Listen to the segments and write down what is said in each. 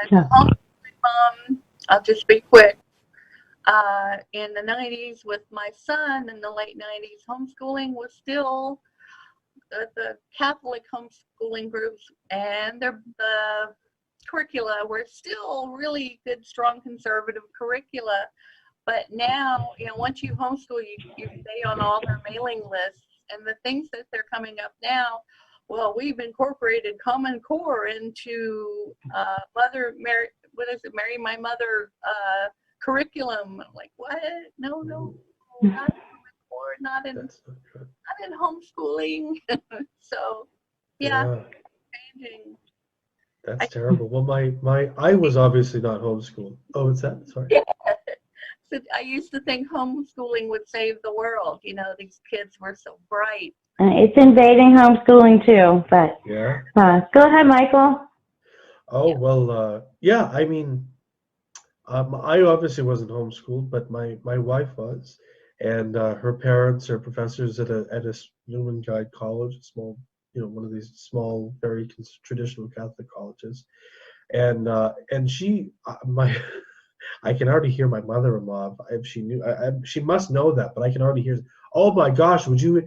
As a homeschooling mom, I'll just be quick. In the 90s with my son, in the late 90s, homeschooling was still the Catholic homeschooling groups and the curricula were still really good, strong conservative curricula. But now, once you homeschool, you stay on all their mailing lists, and the things that they're coming up now. Well, we've incorporated Common Core into Marry My Mother curriculum. I'm like, what? No, not in Common Core, not in homeschooling. So, yeah. Changing. That's terrible. Well, I was obviously not homeschooled. Oh, what's that? Sorry. Yeah. So I used to think homeschooling would save the world. These kids were so bright. It's invading homeschooling too, but yeah. Go ahead, Michael. Oh, well, yeah, I mean, I obviously wasn't homeschooled, but my wife was, and her parents are professors at a Newman Guide college, a small, one of these small, very traditional Catholic colleges, and she, I can already hear my mother-in-law. If she knew, she must know that, but I can already hear. Oh my gosh, would you?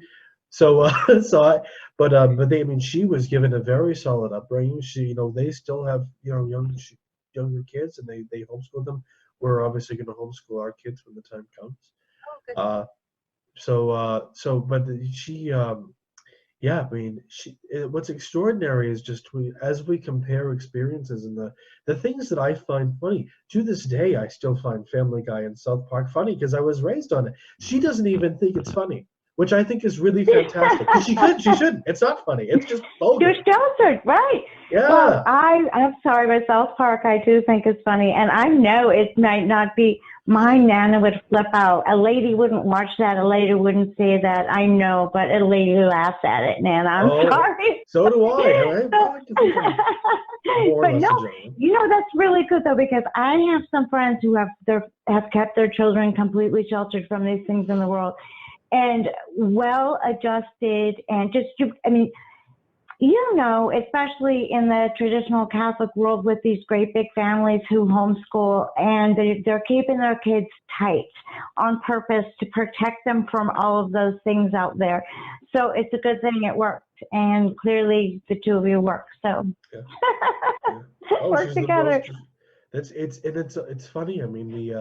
So, but they, I mean, she was given a very solid upbringing. She, they still have, younger kids, and they homeschool them. We're obviously going to homeschool our kids when the time comes. Oh, But she, yeah, I mean, what's extraordinary is just as we compare experiences and the things that I find funny. To this day, I still find Family Guy and South Park funny because I was raised on it. She doesn't even think it's funny, which I think is really fantastic. She shouldn't. It's not funny. It's just vulgar. You're sheltered, right? Yeah. Well, I'm sorry, but South Park I do think is funny, and I know it might not be. My Nana would flip out. A lady wouldn't watch that. A lady wouldn't say that. I know, but a lady laughs at it, Nana. I'm sorry. So do I. But no, that's really good though, because I have some friends who have kept their children completely sheltered from these things in the world, and well adjusted, and just, especially in the traditional Catholic world with these great big families who homeschool, and they're keeping their kids tight on purpose to protect them from all of those things out there. So it's a good thing it worked, and clearly the two of you work. So yeah. work together. It's funny. I mean,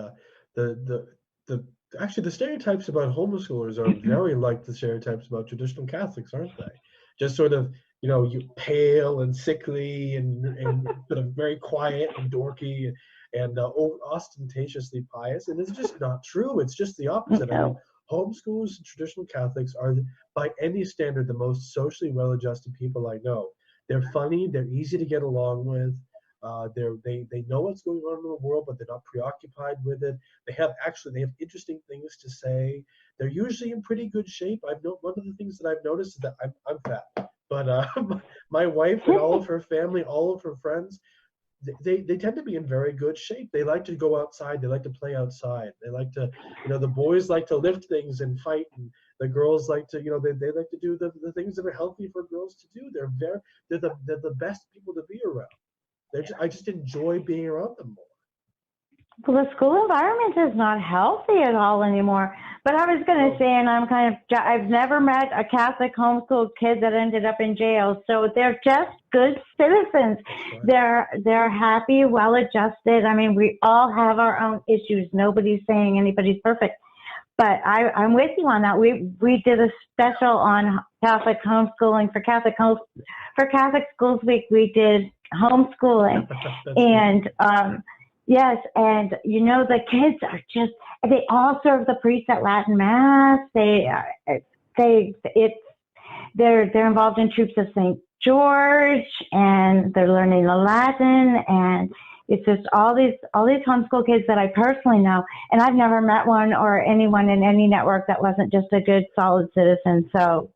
actually the stereotypes about homeschoolers are very like the stereotypes about traditional Catholics, aren't they? Just sort of, you pale and sickly and sort of very quiet and dorky and ostentatiously pious. And it's just not true. It's just the opposite. I mean, homeschoolers and traditional Catholics are, by any standard, the most socially well-adjusted people I know. They're funny. They're easy to get along with. They know what's going on in the world, but they're not preoccupied with it. They have interesting things to say. They're usually in pretty good shape. One of the things that I've noticed is that I'm fat, but my wife and all of her family, all of her friends, they tend to be in very good shape. They like to go outside. They like to play outside. They like to, the boys like to lift things and fight, and the girls like to, they like to do the things that are healthy for girls to do. They're the best people to be around. I just enjoy being around them more. Well, the school environment is not healthy at all anymore. But I was going to say, and I've never met a Catholic homeschooled kid that ended up in jail. So they're just good citizens. Right. They're happy, well-adjusted. I mean, we all have our own issues. Nobody's saying anybody's perfect. But I'm with you on that. We did a special on Catholic homeschooling for Catholic Schools Week. We did homeschooling, and yes, and the kids are they all serve the priest at Latin Mass. They're involved in troops of St. George, and they're learning the Latin, and it's just all these homeschool kids that I personally know, and I've never met one or anyone in any network that wasn't just a good, solid citizen. So.